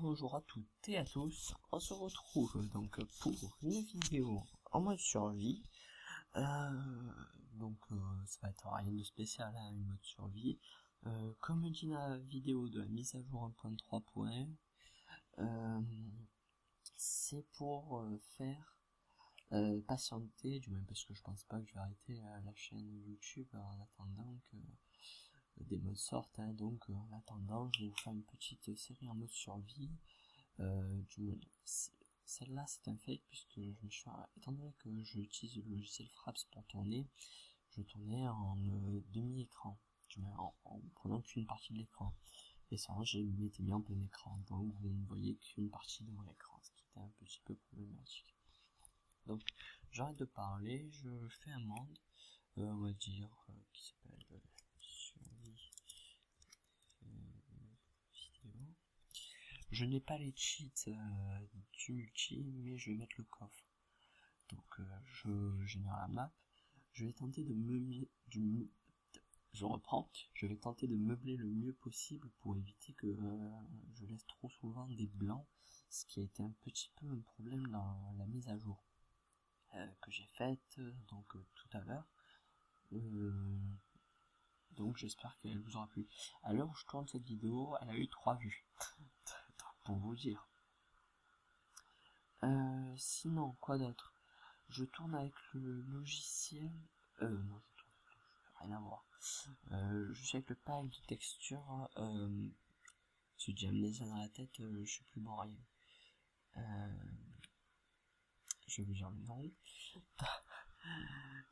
Bonjour à toutes et à tous, on se retrouve donc pour une vidéo en mode survie. Ça va être rien de spécial, hein, une mode survie. Comme dit la vidéo de la mise à jour 1.3. C'est pour faire patienter, du moins parce que je pense pas que je vais arrêter la chaîne YouTube en attendant que des modes sortent, hein. Donc en attendant je vais vous faire une petite série en mode survie. Celle-là c'est un fake puisque je me suis, étant donné que j'utilise le logiciel Fraps pour tourner, je tournais en demi-écran, en prenant qu'une partie de l'écran, et ça je m'étais mis en plein écran, donc vous ne voyez qu'une partie de mon écran, ce qui était un petit peu problématique. Donc j'arrête de parler, je fais un monde, on va dire, qui s'appelle survie vidéo. Je n'ai pas les cheats du multi, mais je vais mettre le coffre. Donc je génère la map. Je vais tenter de meubler je vais tenter de meubler le mieux possible pour éviter que je laisse trop souvent des blancs, ce qui a été un petit peu un problème dans la mise à jour que j'ai faite donc tout à l'heure. Donc j'espère qu'elle vous aura plu. À l'heure où je tourne cette vidéo, elle a eu 3 vues. Pour vous dire. Sinon, quoi d'autre? Je tourne avec le logiciel. Non, je tourne. Rien à voir. Je suis avec le pack de texture. J'ai déjà amnésia dans la tête, je suis plus bon rien. Je vais vous dire le nom.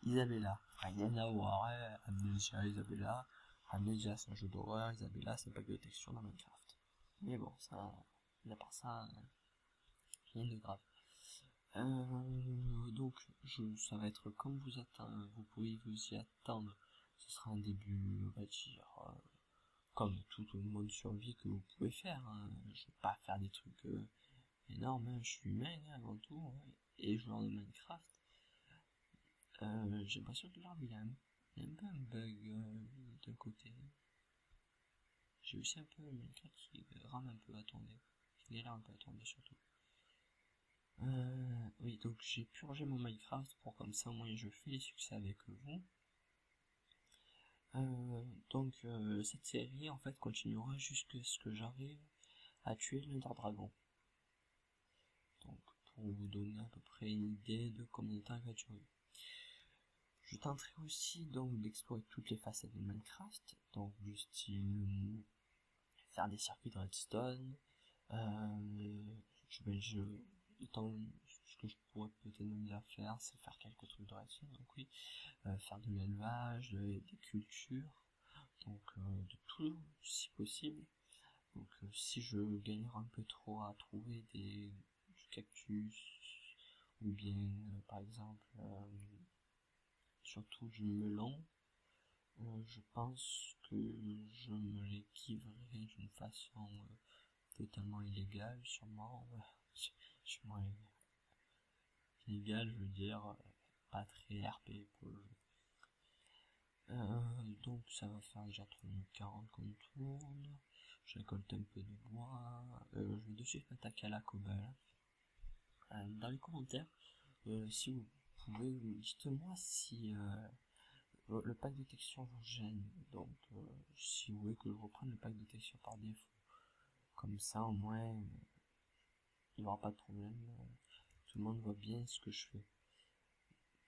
Isabella. Rien à voir, hein. Amnésia, Isabella. Amnésia, c'est un jeu d'horreur. Isabella, c'est un pack de texture dans Minecraft. Mais bon, ça, à part ça, rien de grave. Donc ça va être comme vous pouvez vous y attendre. Ce sera un début, on va dire, comme tout le monde survie que vous pouvez faire, hein. Je vais pas faire des trucs énormes, hein. Je suis humain, hein, avant tout, hein, et joueur de Minecraft. J'ai l'impression que l'arbre il a un peu un bug d'un côté. J'ai aussi un peu Minecraft qui rame un peu à tourner, qui galère un peu à tourner surtout. Oui, donc j'ai purgé mon Minecraft pour comme ça, moi je fais les succès avec vous. Cette série en fait continuera jusqu'à ce que j'arrive à tuer l'Ender Dragon. Donc pour vous donner à peu près une idée de combien de temps elle va durer. Je tenterai aussi donc d'explorer toutes les facettes de Minecraft, donc du style faire des circuits de redstone, ce que je pourrais peut-être même bien faire, c'est faire quelques trucs de redstone, donc oui, faire de l'élevage, des cultures, donc de tout si possible. Donc si je galère un peu trop à trouver du cactus, ou bien par exemple surtout du melon, je pense que je me les giverai d'une façon totalement illégale, sûrement, sûrement illégale, je veux dire, pas très RP pour le jeu. Donc ça va faire déjà 3 minutes 40 qu'on tourne, je récolte un peu de bois, je vais de suite m'attaquer à la cobble. Dans les commentaires, si vous pouvez, dites-moi si le pack de texture vous gêne, donc si vous voulez que je reprenne le pack de texture par défaut, comme ça au moins il n'y aura pas de problème, tout le monde voit bien ce que je fais.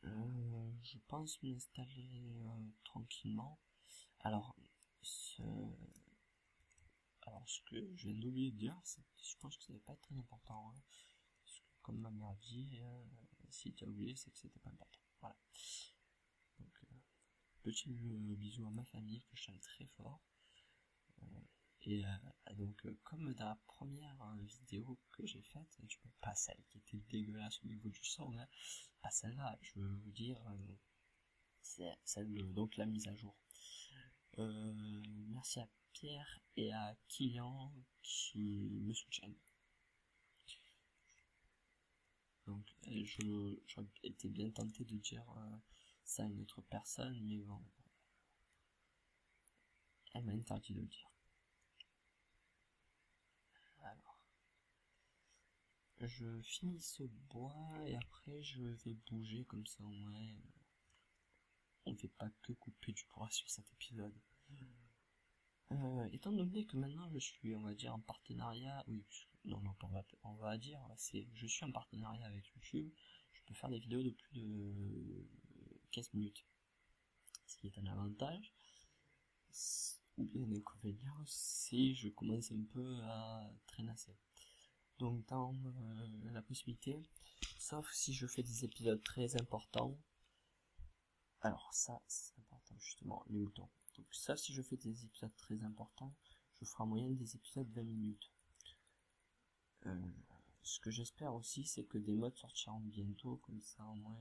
Je pense m'installer tranquillement. Alors ce que je viens d'oublier de dire, je pense que ça va pas être très important, hein, parce que comme ma mère dit, si tu as oublié c'est que c'était pas important. Voilà. Donc petit bisou à ma famille que je t'aime très fort. Donc comme dans la première vidéo que j'ai faite, pas celle qui était dégueulasse au niveau du son, hein, pas celle-là, je veux vous dire, c'est celle donc la mise à jour. Merci à Pierre et à Kylian qui me soutiennent. Donc j'aurais été bien tenté de dire ça à une autre personne, mais bon, elle m'a interdit de le dire. Alors, je finis ce bois et après je vais bouger comme ça, au moins on ne fait pas que couper du bois sur cet épisode. Étant donné que maintenant je suis, on va dire, en partenariat, oui, non, on va dire, je suis en partenariat avec YouTube, je peux faire des vidéos de plus de 15 minutes, ce qui est un avantage, ou bien un inconvénient, si je commence un peu à traînasser. Donc dans la possibilité, sauf si je fais des épisodes très importants, alors ça c'est important justement, les moutons. Donc ça, si je fais des épisodes très importants, je ferai en moyenne des épisodes 20 minutes. Ce que j'espère aussi, c'est que des mods sortiront bientôt, comme ça au moins...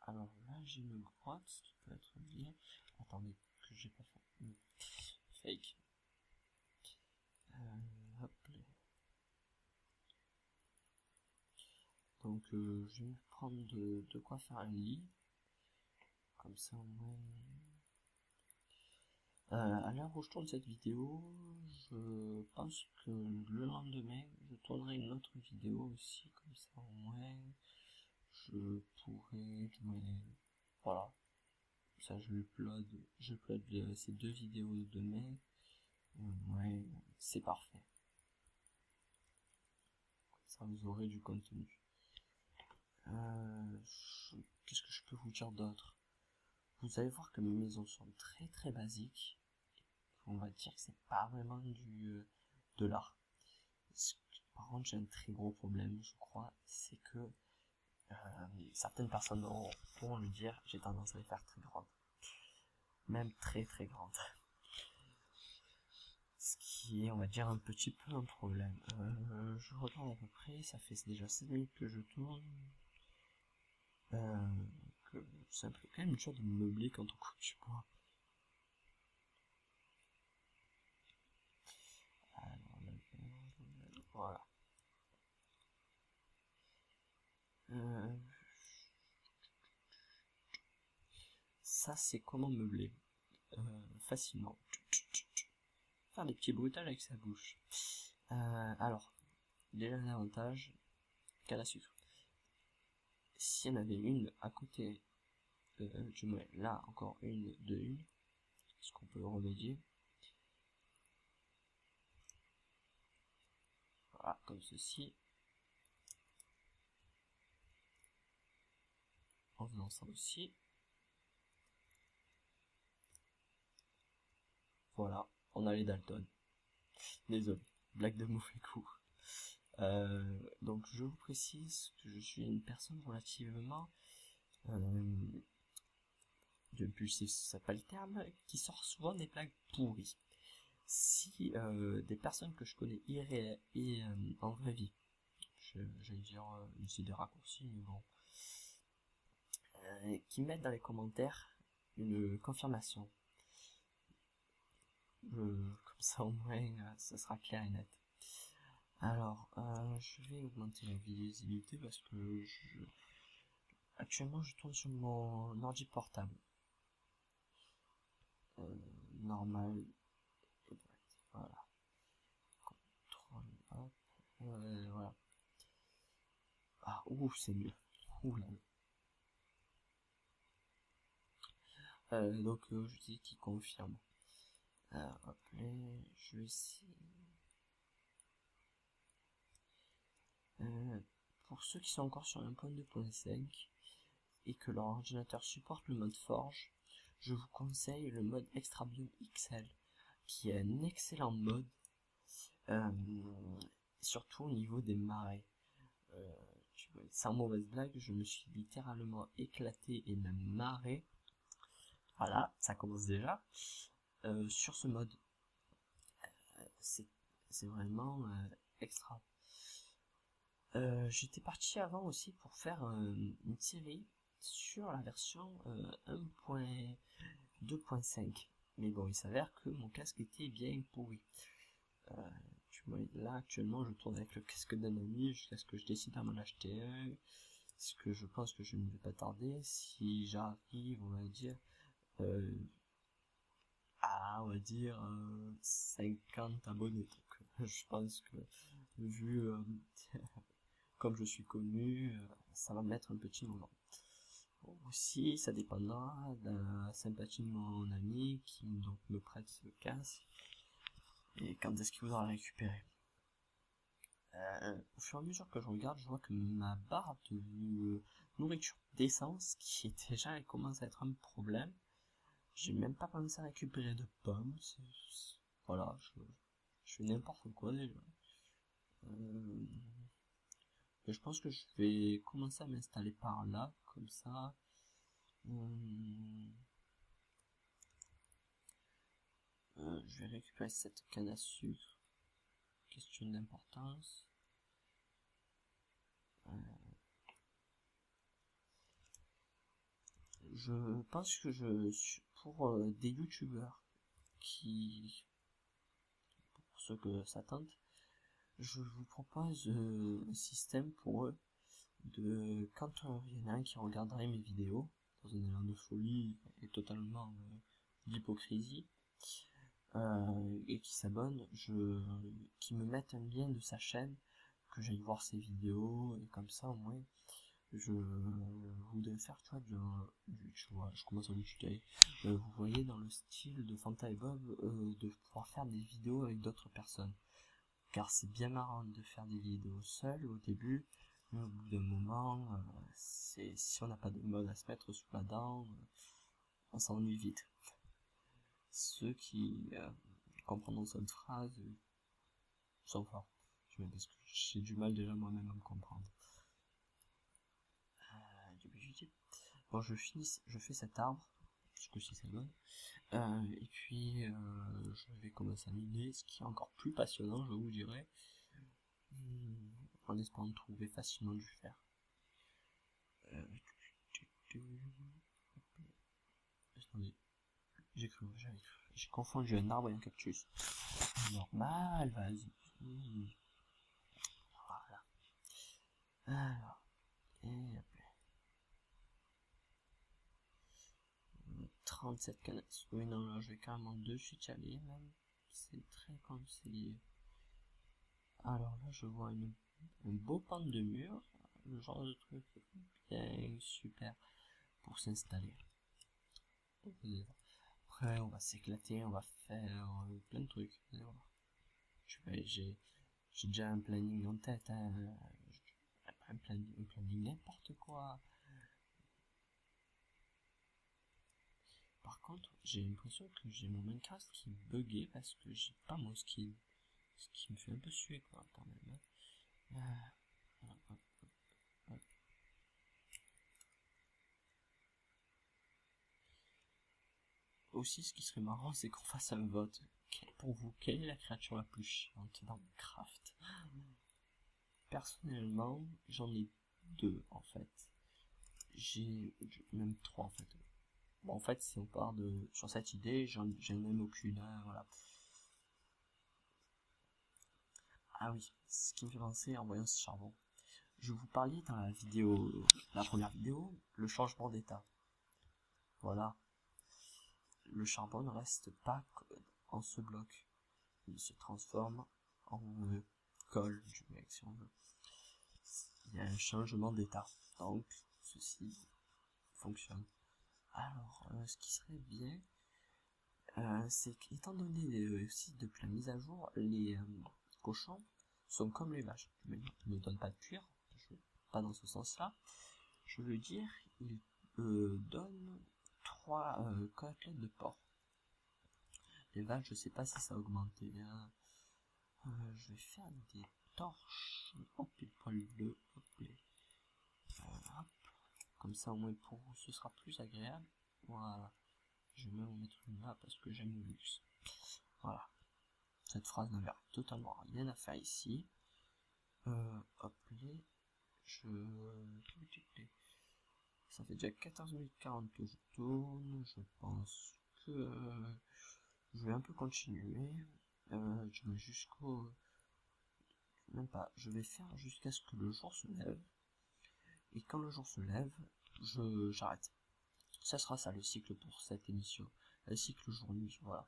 Alors là, j'ai une grotte, ce qui peut être bien. Attendez, que j'ai pas fait. Fake. Hop là. Donc je vais me prendre de quoi faire un lit. Comme ça au moins... à l'heure où je tourne cette vidéo, je pense que le lendemain, je tournerai une autre vidéo aussi, comme ça au moins je pourrais... Voilà. Ça je upload ces 2 vidéos demain. Ouais, c'est parfait. Ça vous aurez du contenu. Qu'est-ce que je peux vous dire d'autre? Vous allez voir que mes maisons sont très très basiques. On va dire que c'est pas vraiment de l'art. Par contre, j'ai un très gros problème, je crois, c'est que certaines personnes pourront le dire, j'ai tendance à les faire très grandes. Même très très grandes. Ce qui est, on va dire, un petit peu un problème. Je regarde à peu près, ça fait déjà 7 minutes que je tourne. C'est un peu quand même dur de me meubler quand on coupe du bois. Voilà. Ça, c'est comment meubler facilement. Faire des petits bruitages avec sa bouche. Alors, déjà un avantage, canne à sucre. S'il y en avait une à côté, du moins là encore une de une, ce qu'on peut remédier. Voilà, comme ceci. En faisant ça aussi. Voilà, on a les Dalton. Désolé, blague de mauvais coup. Donc je vous précise que je suis une personne relativement c'est pas le terme, qui sort souvent des blagues pourries. Si des personnes que je connais irréelles et en vraie vie, j'allais dire c'est des raccourcis, mais bon, qui mettent dans les commentaires une confirmation. Comme ça au moins ça sera clair et net. Alors je vais augmenter la visibilité parce que actuellement je tourne sur mon ordi portable. Normal et direct. Voilà. Contrôle, hop. Voilà. Ah, ouf, c'est mieux. Ouh là. Donc, je dis qu'il confirme. Hop là, je vais essayer. Pour ceux qui sont encore sur 1.2.5 et que leur ordinateur supporte le mode Forge, je vous conseille le mode Extrabiome XL, qui est un excellent mode, surtout au niveau des marais. Sans mauvaise blague, je me suis littéralement éclaté et même marré. Voilà, ça commence déjà. Sur ce mode, c'est vraiment extra. J'étais parti avant aussi pour faire une série sur la version 1.2.5. Mais bon, il s'avère que mon casque était bien pourri. Là, actuellement, je tourne avec le casque d'un ami jusqu'à ce que je décide à m'en acheter un. Ce que je pense que je ne vais pas tarder. Si j'arrive, on va dire... Ah va dire 50 abonnés. Donc je pense que vu comme je suis connu, ça va mettre un petit moment. Aussi, ça dépendra de la sympathie de mon ami qui donc me prête ce casque et quand est-ce qu'il voudra le récupérer. Au fur et à mesure que je regarde, je vois que ma barre de nourriture d'essence, qui est déjà, elle commence à être un problème. J'ai même pas pensé à récupérer de pommes. Voilà, je fais n'importe quoi déjà. Mais je pense que je vais commencer à m'installer par là, comme ça. Je vais récupérer cette canne à sucre. Question d'importance. Je pense que je suis pour des youtubeurs qui, pour ceux que ça tente, je vous propose un système pour eux de quand il y en a un qui regarderait mes vidéos dans un élan de folie et totalement d'hypocrisie et qui s'abonne, qui me mette un lien de sa chaîne, que j'aille voir ses vidéos et comme ça au moins je voudrais faire, tu vois, tu vois, je commence à me tutoyer. Vous voyez, dans le style de Fanta et Bob, de pouvoir faire des vidéos avec d'autres personnes. Car c'est bien marrant de faire des vidéos seul au début, mais au bout d'un moment, si on n'a pas de mode à se mettre sous la dent, on s'ennuie vite. Ceux qui comprendront cette phrase sont forts. Parce que j'ai du mal déjà moi-même à me comprendre. Bon, je fais cet arbre, parce que si ça donne. Et puis, je vais commencer à miner, ce qui est encore plus passionnant, je vous dirais, en espérant trouver facilement du fer. Attendez, j'ai confondu un arbre et un cactus. Normal, vas-y. Voilà. Alors, et hop là. 37 cannes. Oui, non, là, je vais carrément de suite y aller, même. C'est très conseillé. Alors là, je vois un beau pan de mur. Le genre de truc bien super pour s'installer. Après, on va s'éclater, on va faire plein de trucs. J'ai déjà un planning en tête, hein. Un planning n'importe quoi. Par contre, j'ai l'impression que j'ai mon Minecraft qui est bugué parce que j'ai pas mon skin. Ce qui me fait un peu suer, quoi, quand même. Aussi, ce qui serait marrant, c'est qu'on fasse un vote. Pour vous, quelle est la créature la plus chiante dans Minecraft? Personnellement, j'en ai deux, en fait. J'ai même trois, en fait. Bon, en fait, si on part sur cette idée, j'en ai même aucune, hein, voilà. Ah oui, ce qui me fait penser en voyant ce charbon. Je vous parlais dans la première vidéo, le changement d'état. Voilà. Le charbon ne reste pas en ce bloc. Il se transforme en colle du mec, si on veut. Il y a un changement d'état. Donc, ceci fonctionne. Alors, ce qui serait bien, c'est qu'étant donné aussi depuis la mise à jour, les cochons sont comme les vaches. Mais ils ne donnent pas de cuir, pas dans ce sens-là. Je veux dire, ils donnent 3 côtelettes de porc. Les vaches, je sais pas si ça a augmenté. Hein. Je vais faire des torches. Hop, il prend le bleu. Hop. Comme ça, au moins pour vous, ce sera plus agréable. Voilà. Je vais même en mettre une là parce que j'aime le luxe. Voilà. Cette phrase n'avait totalement rien à faire ici. Hop, ça fait déjà 14 minutes 40 que je tourne. Je pense que je vais un peu continuer. Je mets jusqu'au... Même pas. Je vais faire jusqu'à ce que le jour se lève. Et quand le jour se lève, j'arrête. Ça sera ça le cycle pour cette émission. Le cycle jour-nuit, voilà.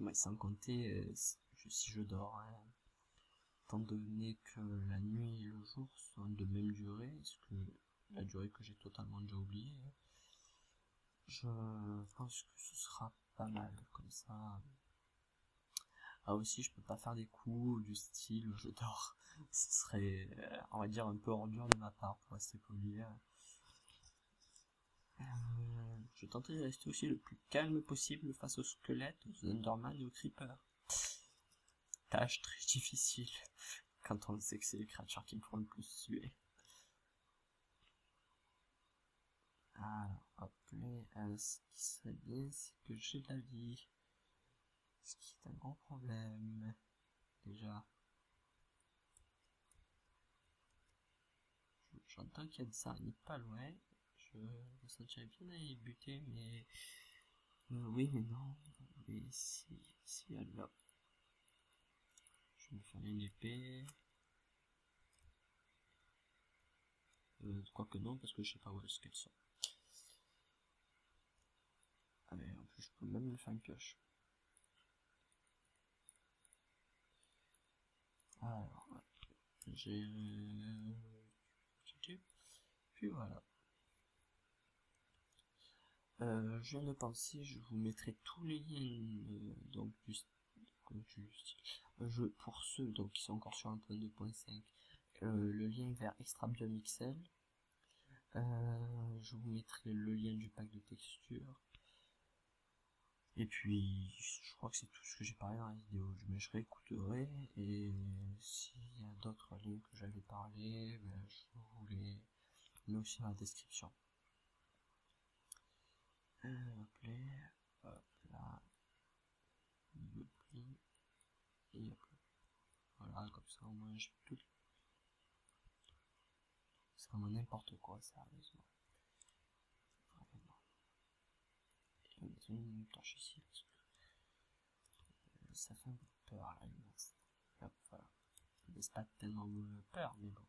Mais sans compter si je dors, hein. Étant donné que la nuit et le jour sont de même durée, la durée que j'ai totalement déjà oubliée, je pense que ce sera pas mal comme ça. Ah aussi, je peux pas faire des coups du style je dors. Ce serait, on va dire, un peu ordure de ma part pour rester poli. Je tentais de rester aussi le plus calme possible face aux squelettes, aux Enderman et aux creepers. Tâche très difficile quand on sait que c'est les créatures qui me font le plus suer. Alors, hop, ce qui serait bien, c'est que j'ai de la vie. Ce qui est un grand problème. Déjà. J'entends qu'il y a des araignées pas loin. Je me sentirais bien d'aller les buter, mais... oui, mais non. Mais si elle est là. Je vais me faire une épée. Quoique non, parce que je sais pas où est-ce qu'elles sont. Ah mais en plus, je peux même me faire une pioche. Alors, j'ai... Puis voilà. Je viens de penser, je vous mettrai tous les liens donc du jeu pour ceux donc qui sont encore sur 1.2.5, le lien vers Extrabium XL. Je vous mettrai le lien du pack de textures. Et puis, je crois que c'est tout ce que j'ai parlé dans la vidéo. Mais je réécouterai, et s'il y a d'autres liens que j'avais parlé, ben, je vous les mets aussi dans la description. Hop là, le pli, et hop là. Voilà, comme ça au moins j'ai tout. C'est vraiment n'importe quoi, sérieusement. Vraiment. Et on met une torche ici, parce que ça fait un peu peur là, hop, voilà. C'est pas tellement peur, mais bon.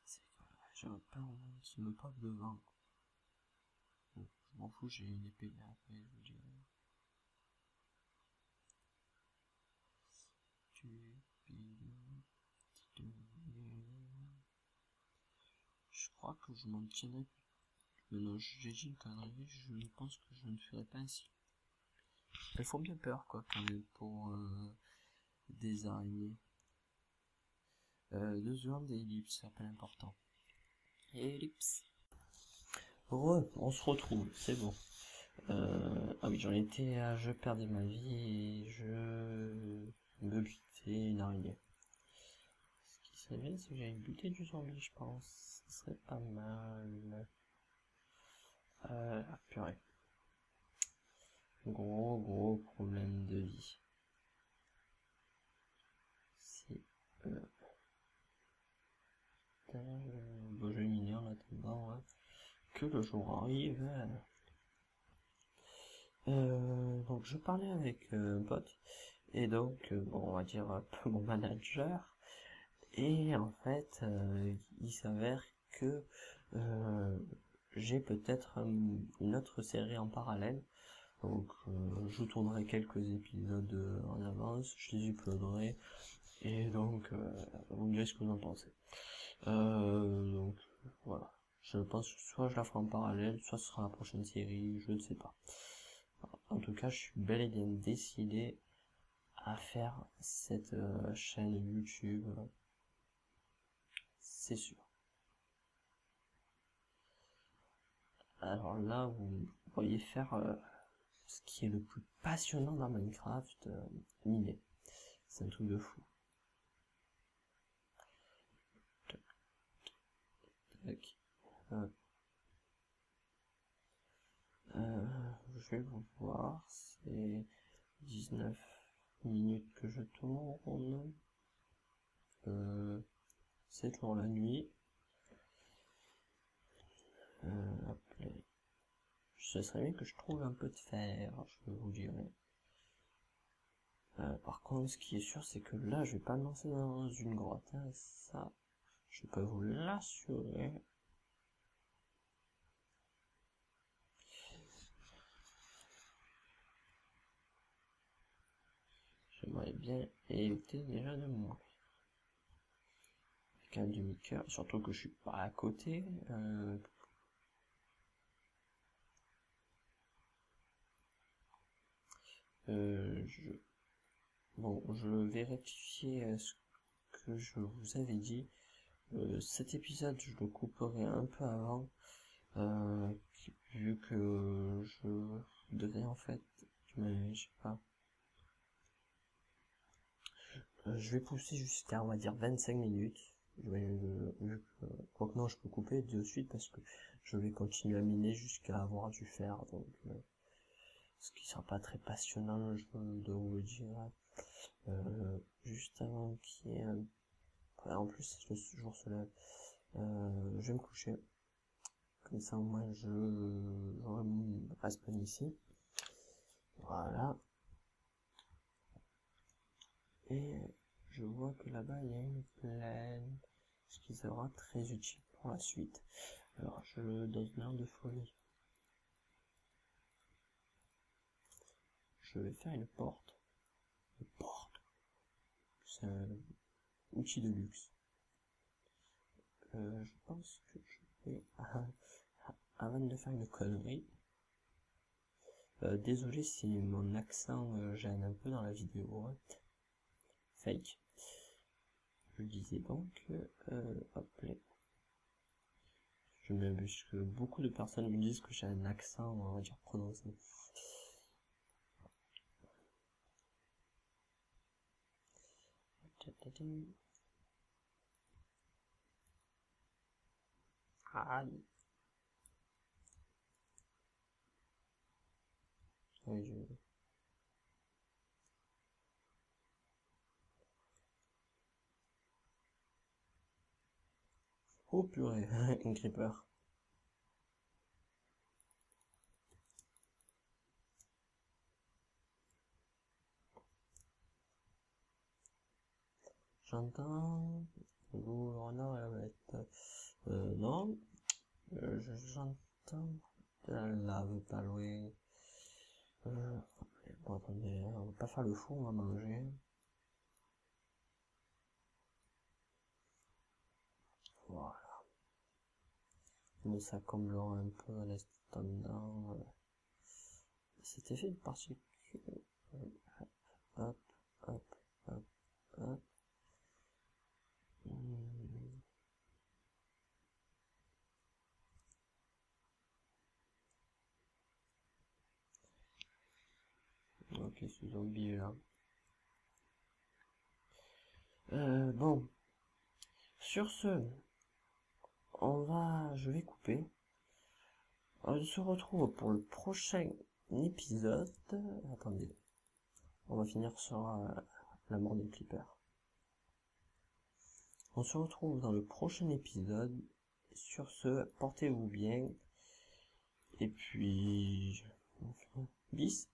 C'est que j'ai un peur qui me pop devant. Bon, je m'en fous, j'ai une épée, mais après je vous dirai. Je crois que je m'en tiendrai. Mais non, j'ai dit une connerie, je pense que je ne ferai pas ainsi. Elles font bien peur, quoi, quand même, pour des araignées. 2 secondes et ellipse, c'est pas important. Ellipse. On se retrouve, c'est bon. Ah oui, j'en étais à je perdais ma vie et je me butais une araignée. Ce qui serait bien, c'est que j'allais buter du zombie, je pense. Ce serait pas mal. Ah purée. Gros problème de vie. C'est bon, je vais miner en attendant que le jour arrive. Donc je parlais avec un pote, et donc bon, on va dire un peu mon manager, et en fait il s'avère que j'ai peut-être une autre série en parallèle. Donc je tournerai quelques épisodes en avance, je les uploaderai, et donc vous me direz ce que vous en pensez. Donc voilà, je pense que soit je la ferai en parallèle, soit ce sera la prochaine série, je ne sais pas. En tout cas, je suis bel et bien décidé à faire cette chaîne YouTube, c'est sûr. Alors là, vous voyez faire ce qui est le plus passionnant dans Minecraft, miner. C'est un truc de fou. Tac, tac. Je vais vous voir, c'est 19 minutes que je tourne. C'est toujours la nuit. Ce serait bien que je trouve un peu de fer, je vous dirais. Par contre, ce qui est sûr, c'est que là, je vais pas me lancer dans une grotte, hein, ça, je peux vous l'assurer. j'aimerais bien éviter déjà de mourir. Avec un demi-cœur, surtout que je suis pas à côté. Bon, je vais rectifier ce que je vous avais dit. Cet épisode, je le couperai un peu avant, vu que je devais en fait, mais je sais pas. Je vais pousser jusqu'à, on va dire, 25 minutes. Quoique non, je peux couper de suite parce que je vais continuer à miner jusqu'à avoir du fer, donc ce qui sera pas très passionnant, je dois vous le dire. Juste avant qu'il y ait un... En plus, le jour se lève. Je vais me coucher. Comme ça, au moins, je reste ici. Voilà. Et je vois que là-bas, il y a une plaine. Ce qui sera très utile pour la suite. Alors, je le donne l'air de folie. Je vais faire une porte. Une porte. C'est un outil de luxe. Je pense que je vais... avant de faire une connerie, désolé si mon accent gêne un peu dans la vidéo, hein. Fake. Je disais donc, hop là. Je m'abuse que beaucoup de personnes me disent que j'ai un accent, on va dire, prononcé. Aïe. Oui, oh purée, un creeper. J'entends le renard et la bête. Non, j'entends de la lave pas loin. Bon, attendez, on va pas faire le fou, on va manger. Voilà. Mais ça comblera un peu en attendant cet effet de particule. Hop, hop, hop, hop. Ok, ce zombie est là. Bon. Sur ce, je vais couper. On se retrouve pour le prochain épisode. Attendez. On va finir sur la mort des clippers. On se retrouve dans le prochain épisode. Sur ce, portez-vous bien. Et puis... bis.